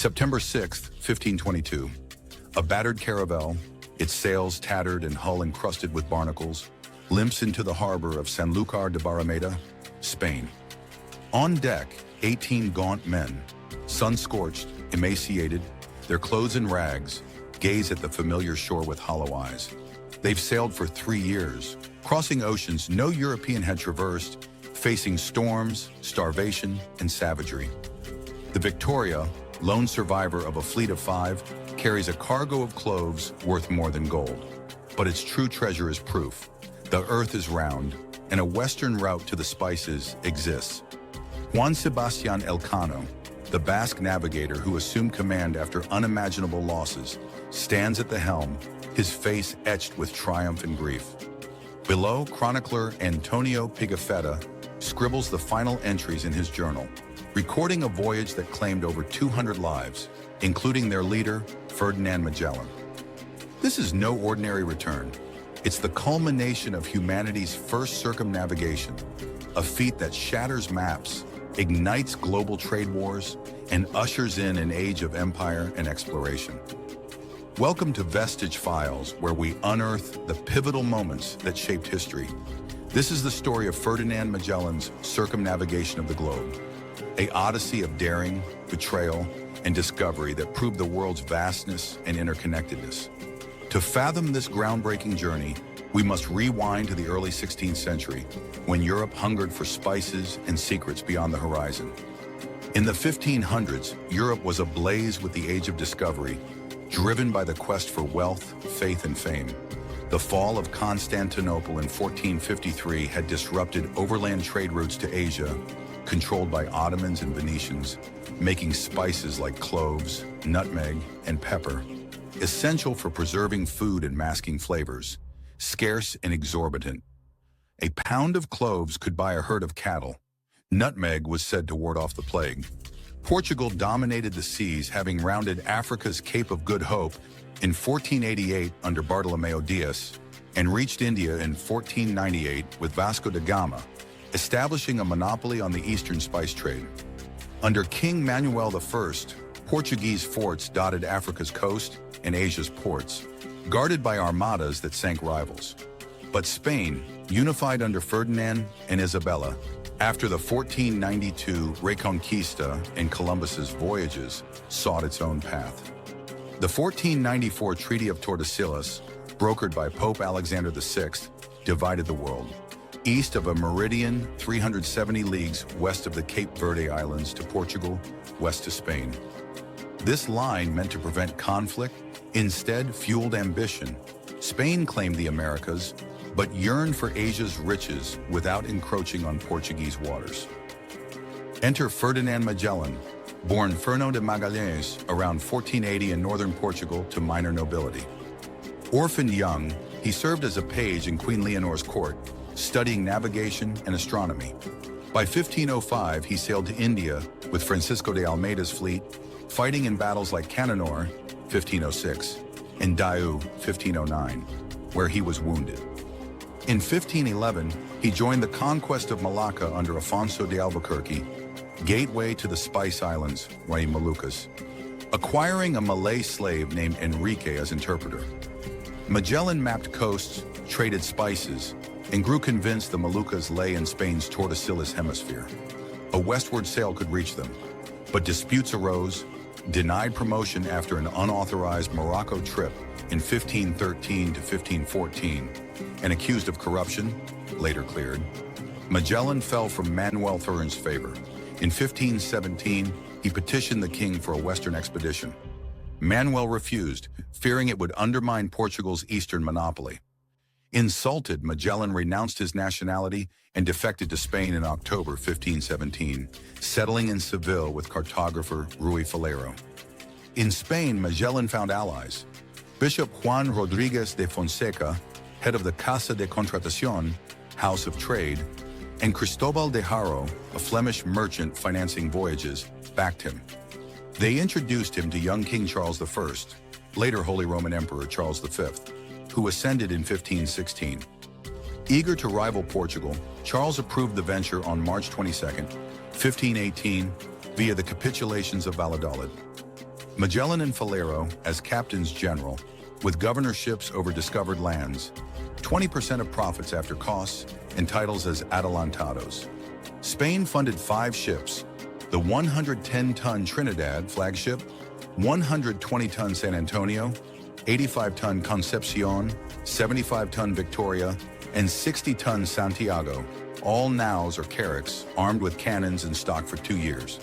September 6, 1522. A battered caravel, its sails tattered and hull encrusted with barnacles, limps into the harbor of Sanlúcar de Barrameda, Spain. On deck, 18 gaunt men, sun-scorched, emaciated, their clothes in rags, gaze at the familiar shore with hollow eyes. They've sailed for 3 years, crossing oceans no European had traversed, facing storms, starvation, and savagery. The Victoria, lone survivor of a fleet of 5, carries a cargo of cloves worth more than gold. But its true treasure is proof. The earth is round, and a western route to the spices exists. Juan Sebastián Elcano, the Basque navigator who assumed command after unimaginable losses, stands at the helm, his face etched with triumph and grief. Below, chronicler Antonio Pigafetta scribbles the final entries in his journal, recording a voyage that claimed over 200 lives, including their leader, Ferdinand Magellan. This is no ordinary return. It's the culmination of humanity's first circumnavigation, a feat that shatters maps, ignites global trade wars, and ushers in an age of empire and exploration. Welcome to Vestige Files, where we unearth the pivotal moments that shaped history. This is the story of Ferdinand Magellan's circumnavigation of the globe, an odyssey of daring, betrayal, and discovery that proved the world's vastness and interconnectedness. To fathom this groundbreaking journey, we must rewind to the early 16th century, when Europe hungered for spices and secrets beyond the horizon. In the 1500s, Europe was ablaze with the Age of Discovery, driven by the quest for wealth, faith, and fame. The fall of Constantinople in 1453 had disrupted overland trade routes to Asia, controlled by Ottomans and Venetians, making spices like cloves, nutmeg, and pepper essential for preserving food and masking flavors, scarce and exorbitant. A pound of cloves could buy a herd of cattle. Nutmeg was said to ward off the plague. Portugal dominated the seas, having rounded Africa's Cape of Good Hope in 1488 under Bartolomeo Diaz, and reached India in 1498 with Vasco da Gama, establishing a monopoly on the eastern spice trade. Under King Manuel I, Portuguese forts dotted Africa's coast and Asia's ports, guarded by armadas that sank rivals. But Spain, unified under Ferdinand and Isabella, after the 1492 Reconquista and Columbus's voyages, sought its own path. The 1494 Treaty of Tordesillas, brokered by Pope Alexander VI, divided the world, east of a meridian 370 leagues west of the Cape Verde Islands to Portugal, west to Spain. This line meant to prevent conflict, instead fueled ambition. Spain claimed the Americas, but yearned for Asia's riches without encroaching on Portuguese waters. Enter Ferdinand Magellan, born Fernão de Magalhães around 1480 in northern Portugal to minor nobility. Orphaned young, he served as a page in Queen Leonor's court, studying navigation and astronomy. By 1505, he sailed to India with Francisco de Almeida's fleet, fighting in battles like Cananore, 1506, and Diu, 1509, where he was wounded. In 1511, he joined the conquest of Malacca under Afonso de Albuquerque, gateway to the Spice Islands, y Moluccas, acquiring a Malay slave named Enrique as interpreter. Magellan mapped coasts, traded spices, and grew convinced the Moluccas lay in Spain's Tordesillas hemisphere. A westward sail could reach them, but disputes arose, denied promotion after an unauthorized Morocco trip in 1513 to 1514, and accused of corruption, later cleared. Magellan fell from Manuel Thurin's favor. In 1517, he petitioned the king for a western expedition. Manuel refused, fearing it would undermine Portugal's eastern monopoly. Insulted, Magellan renounced his nationality and defected to Spain in October 1517, settling in Seville with cartographer Ruy Falero. In Spain, Magellan found allies. Bishop Juan Rodríguez de Fonseca, head of the Casa de Contratación, House of Trade, and Cristobal de Haro, a Flemish merchant financing voyages, backed him. They introduced him to young King Charles I, later Holy Roman Emperor Charles V, who ascended in 1516. Eager to rival Portugal, Charles approved the venture on March 22, 1518, via the capitulations of Valladolid. Magellan and Falero as captains general, with governorships over discovered lands, 20% of profits after costs, and titles as adelantados. Spain funded 5 ships, the 110-ton Trinidad flagship, 120-ton San Antonio, 85-ton Concepcion, 75-ton Victoria, and 60-ton Santiago, all naus or carracks, armed with cannons and stock for 2 years.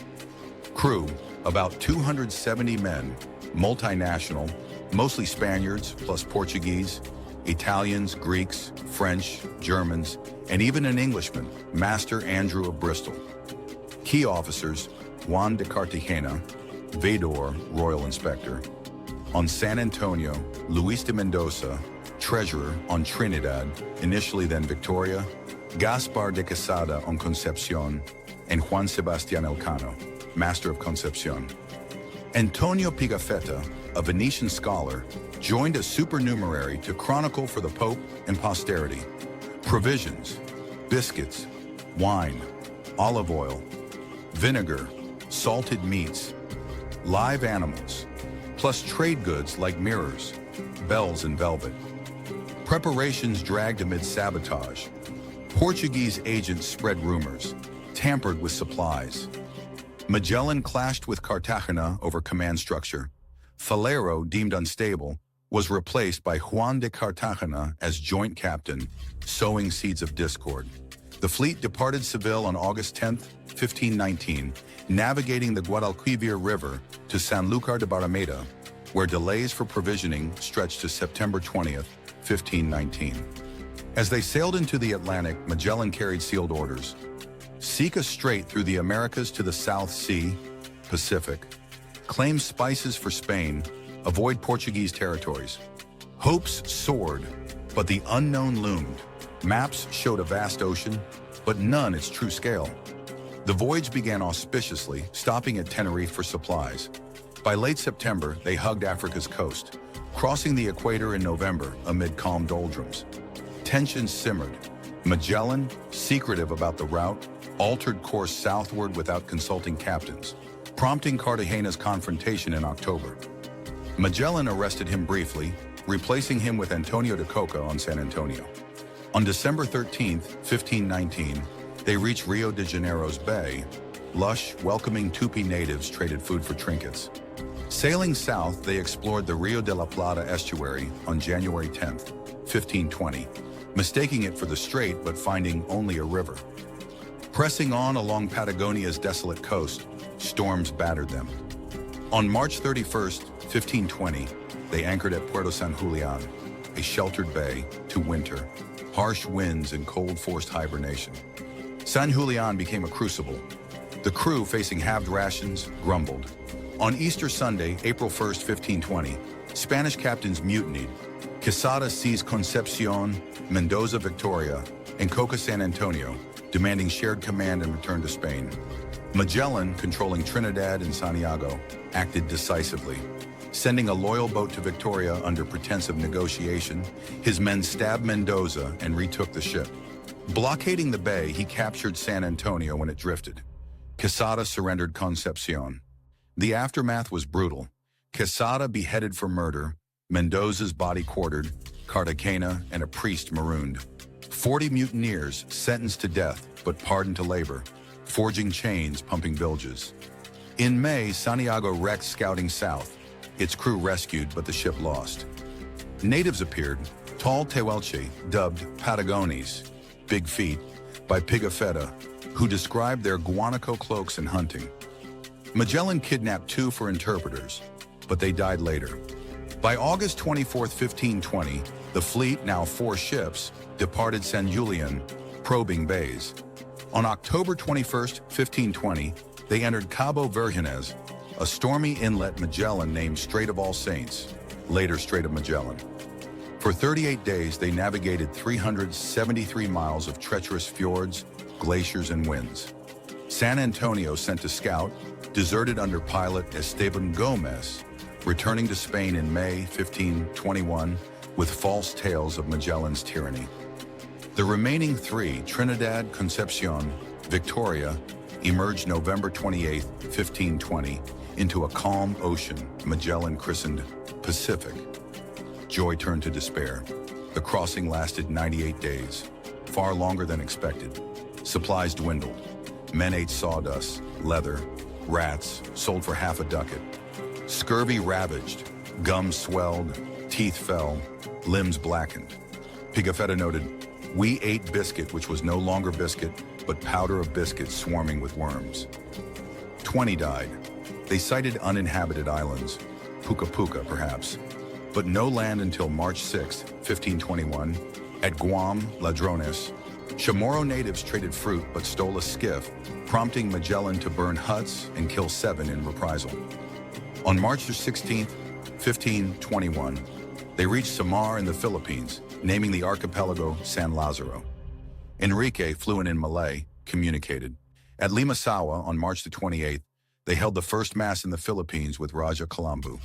Crew, about 270 men, multinational, mostly Spaniards plus Portuguese, Italians, Greeks, French, Germans, and even an Englishman, Master Andrew of Bristol. Key officers, Juan de Cartagena, Vedor, Royal Inspector. On San Antonio, Luis de Mendoza, Treasurer on Trinidad, initially then Victoria, Gaspar de Quesada on Concepcion, and Juan Sebastian Elcano, Master of Concepcion. Antonio Pigafetta, a Venetian scholar, joined as supernumerary to chronicle for the Pope and posterity provisions, biscuits, wine, olive oil, vinegar, salted meats, live animals, plus trade goods like mirrors, bells and velvet. Preparations dragged amid sabotage. Portuguese agents spread rumors, tampered with supplies. Magellan clashed with Cartagena over command structure. Falero, deemed unstable, was replaced by Juan de Cartagena as joint captain, sowing seeds of discord. The fleet departed Seville on August 10, 1519, navigating the Guadalquivir River to Sanlúcar de Barrameda, where delays for provisioning stretched to September 20, 1519. As they sailed into the Atlantic, Magellan carried sealed orders. Seek a strait through the Americas to the South Sea, Pacific. Claim spices for Spain. Avoid Portuguese territories. Hopes soared, but the unknown loomed. Maps showed a vast ocean, but none its true scale. The voyage began auspiciously, stopping at Tenerife for supplies. By late September, they hugged Africa's coast, crossing the equator in November amid calm doldrums. Tensions simmered. Magellan, secretive about the route, altered course southward without consulting captains, prompting Cartagena's confrontation in October. Magellan arrested him briefly, replacing him with Antonio de Coca on San Antonio. On December 13, 1519, they reached Rio de Janeiro's bay. Lush, welcoming Tupi natives traded food for trinkets. Sailing south, they explored the Rio de la Plata estuary on January 10, 1520, mistaking it for the strait but finding only a river. Pressing on along Patagonia's desolate coast, storms battered them. On March 31, 1520, they anchored at Puerto San Julian, a sheltered bay, to winter, harsh winds and cold forced hibernation. San Julian became a crucible. The crew, facing halved rations, grumbled. On Easter Sunday, April 1, 1520, Spanish captains mutinied. Quesada seized Concepcion, Mendoza Victoria, and Coca San Antonio, demanding shared command and return to Spain. Magellan, controlling Trinidad and Santiago, acted decisively. Sending a loyal boat to Victoria under pretense of negotiation, his men stabbed Mendoza and retook the ship. Blockading the bay, he captured San Antonio when it drifted. Quesada surrendered Concepcion. The aftermath was brutal. Quesada beheaded for murder, Mendoza's body quartered, Cartagena and a priest marooned. 40 mutineers sentenced to death but pardoned to labor, forging chains, pumping bilges. In May, Santiago wrecked scouting south. Its crew rescued, but the ship lost. Natives appeared, tall Tehuelche, dubbed Patagones, big feet, by Pigafetta, who described their guanaco cloaks and hunting. Magellan kidnapped 2 for interpreters, but they died later. By August 24, 1520, the fleet, now 4 ships, departed San Julian, probing bays. On October 21, 1520, they entered Cabo Virgenes, a stormy inlet Magellan named Strait of All Saints, later Strait of Magellan. For 38 days, they navigated 373 miles of treacherous fjords, glaciers, and winds. San Antonio, sent to scout, deserted under pilot Esteban Gomez, returning to Spain in May 1521 with false tales of Magellan's tyranny. The remaining 3, Trinidad, Concepcion, Victoria, emerged November 28, 1520, into a calm ocean Magellan christened Pacific. Joy turned to despair. The crossing lasted 98 days, far longer than expected. Supplies dwindled. Men ate sawdust, leather, rats, sold for half a ducat. Scurvy ravaged. Gums swelled, teeth fell, limbs blackened. Pigafetta noted, "We ate biscuit which was no longer biscuit, but powder of biscuit swarming with worms." 20 died. They cited uninhabited islands, Puka Puka perhaps, but no land until March 6, 1521, at Guam, Ladrones. Chamorro natives traded fruit but stole a skiff, prompting Magellan to burn huts and kill 7 in reprisal. On March 16, 1521, they reached Samar in the Philippines, naming the archipelago San Lazaro. Enrique, fluent in Malay, communicated. At Limasawa on March the 28th, they held the first mass in the Philippines with Raja Kalambu.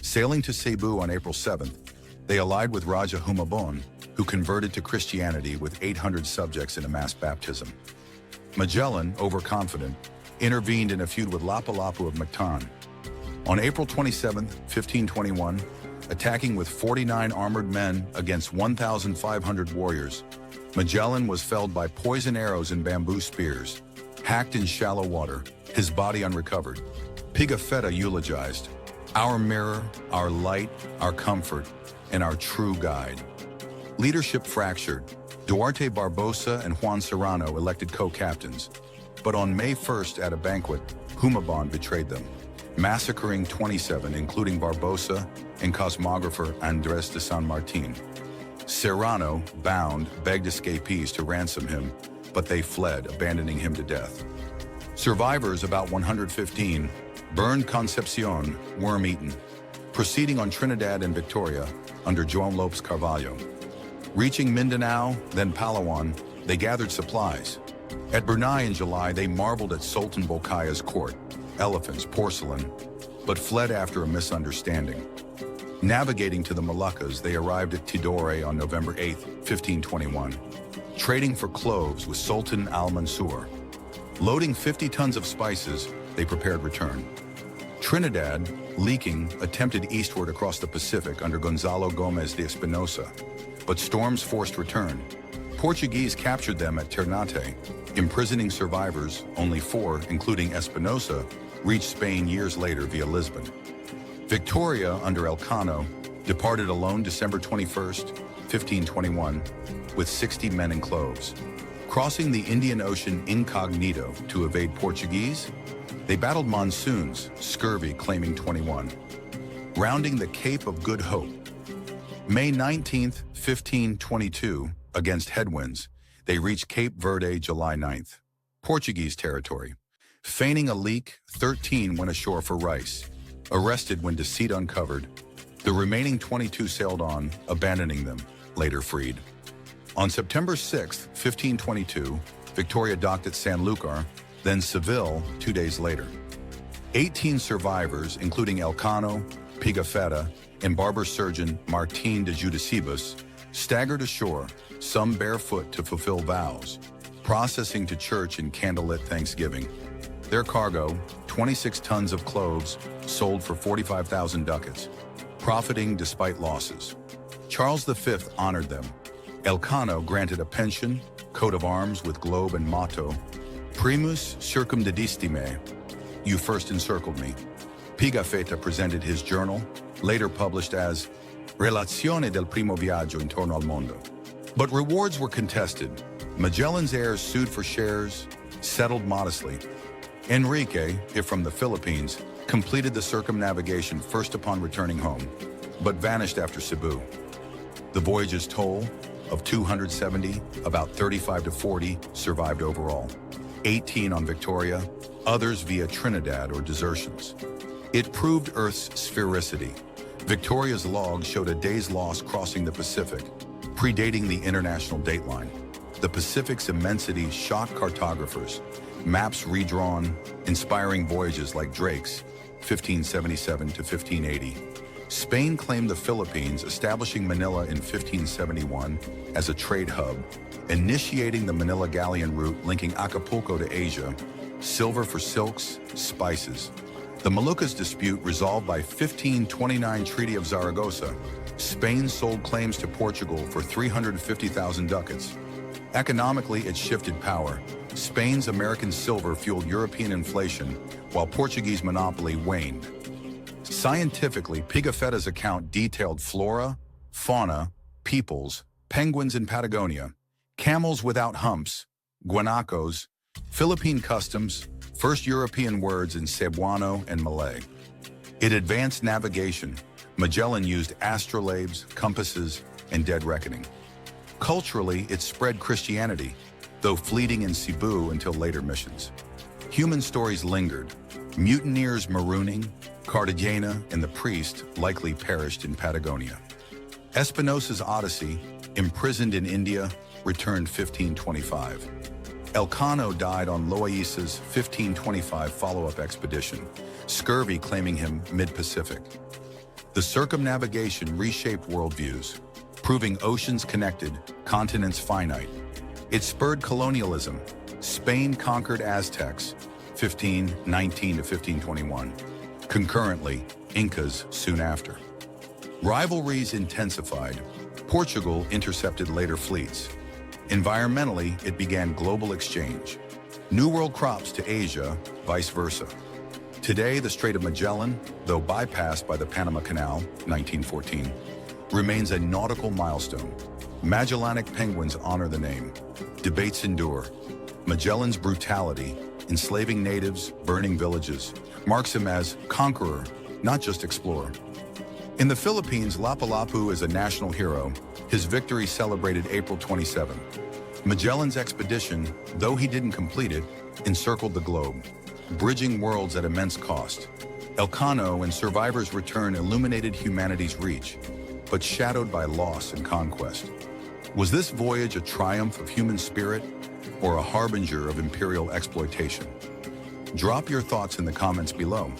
Sailing to Cebu on April 7th, they allied with Raja Humabon, who converted to Christianity with 800 subjects in a mass baptism. Magellan, overconfident, intervened in a feud with Lapu-Lapu of Mactan. On April 27, 1521, attacking with 49 armored men against 1,500 warriors, Magellan was felled by poison arrows and bamboo spears, hacked in shallow water, his body unrecovered. Pigafetta eulogized, "Our mirror, our light, our comfort, and our true guide." Leadership fractured. Duarte Barbosa and Juan Serrano elected co-captains, but on May 1st at a banquet, Humabon betrayed them, massacring 27, including Barbosa and cosmographer Andres de San Martin. Serrano, bound, begged escapees to ransom him, but they fled, abandoning him to death. Survivors, about 115, burned Concepcion, worm-eaten, proceeding on Trinidad and Victoria under João Lopes Carvalho. Reaching Mindanao, then Palawan, they gathered supplies. At Brunei in July, they marveled at Sultan Bolkiah's court, elephants, porcelain, but fled after a misunderstanding. Navigating to the Moluccas, they arrived at Tidore on November 8, 1521, trading for cloves with Sultan al-Mansur. Loading 50 tons of spices, they prepared return. Trinidad, leaking, attempted eastward across the Pacific under Gonzalo Gomez de Espinosa, but storms forced return. Portuguese captured them at Ternate, imprisoning survivors. Only 4, including Espinosa, reached Spain years later via Lisbon. Victoria, under Elcano, departed alone December 21, 1521, with 60 men in cloves. Crossing the Indian Ocean incognito to evade Portuguese, they battled monsoons, scurvy claiming 21. Rounding the Cape of Good Hope. May 19, 1522, against headwinds, they reached Cape Verde July 9th, Portuguese territory. Feigning a leak, 13 went ashore for rice. Arrested when deceit uncovered, the remaining 22 sailed on, abandoning them, later freed. On September 6, 1522, Victoria docked at Sanlúcar, then Seville 2 days later. 18 survivors, including Elcano, Pigafetta, and barber surgeon Martin de Judicibus, staggered ashore, some barefoot to fulfill vows, processing to church in candlelit thanksgiving. Their cargo, 26 tons of cloves, sold for 45,000 ducats, profiting despite losses. Charles V honored them. Elcano granted a pension, coat of arms with globe and motto, Primus circumdedistime, you first encircled me. Pigafetta presented his journal, later published as Relazione del primo viaggio intorno al mondo. But rewards were contested. Magellan's heirs sued for shares, settled modestly. Enrique, if from the Philippines, completed the circumnavigation first upon returning home, but vanished after Cebu. The voyage's toll of 270, about 35 to 40, survived overall. 18 on Victoria, others via Trinidad or desertions. It proved Earth's sphericity. Victoria's log showed a day's loss crossing the Pacific, predating the international dateline. The Pacific's immensity shocked cartographers, maps redrawn, inspiring voyages like Drake's, 1577 to 1580. Spain claimed the Philippines, establishing Manila in 1571 as a trade hub, initiating the Manila galleon route linking Acapulco to Asia, silver for silks, spices. The Moluccas dispute resolved by 1529 Treaty of Zaragoza, Spain sold claims to Portugal for 350,000 ducats. Economically, it shifted power. Spain's American silver fueled European inflation, while Portuguese monopoly waned. Scientifically, Pigafetta's account detailed flora, fauna, peoples, penguins in Patagonia, camels without humps, guanacos, Philippine customs, first European words in Cebuano and Malay. It advanced navigation. Magellan used astrolabes, compasses, and dead reckoning. Culturally, it spread Christianity, though fleeting in Cebu until later missions. Human stories lingered. Mutineers marooning, Cartagena, and the priest likely perished in Patagonia. Espinosa's Odyssey, imprisoned in India, returned 1525. Elcano died on Loaisa's 1525 follow-up expedition, scurvy claiming him mid-Pacific. The Circumnavigation reshaped worldviews, proving oceans connected, continents finite. It spurred colonialism. Spain conquered Aztecs, 1519 to 1521. Concurrently, Incas soon after. Rivalries intensified. Portugal intercepted later fleets. Environmentally, it began global exchange. New World crops to Asia, vice versa. Today, the Strait of Magellan, though bypassed by the Panama Canal, 1914, remains a nautical milestone. Magellanic penguins honor the name. Debates endure. Magellan's brutality, enslaving natives, burning villages, marks him as conqueror, not just explorer. In the Philippines, Lapu-Lapu is a national hero, his victory celebrated April 27. Magellan's expedition, though he didn't complete it, encircled the globe, bridging worlds at immense cost. Elcano and Survivor's Return illuminated humanity's reach, but shadowed by loss and conquest. Was this voyage a triumph of human spirit or a harbinger of imperial exploitation? Drop your thoughts in the comments below.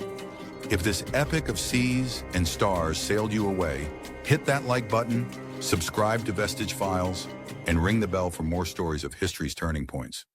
If this epic of seas and stars sailed you away, hit that like button, subscribe to Vestige Files, and ring the bell for more stories of history's turning points.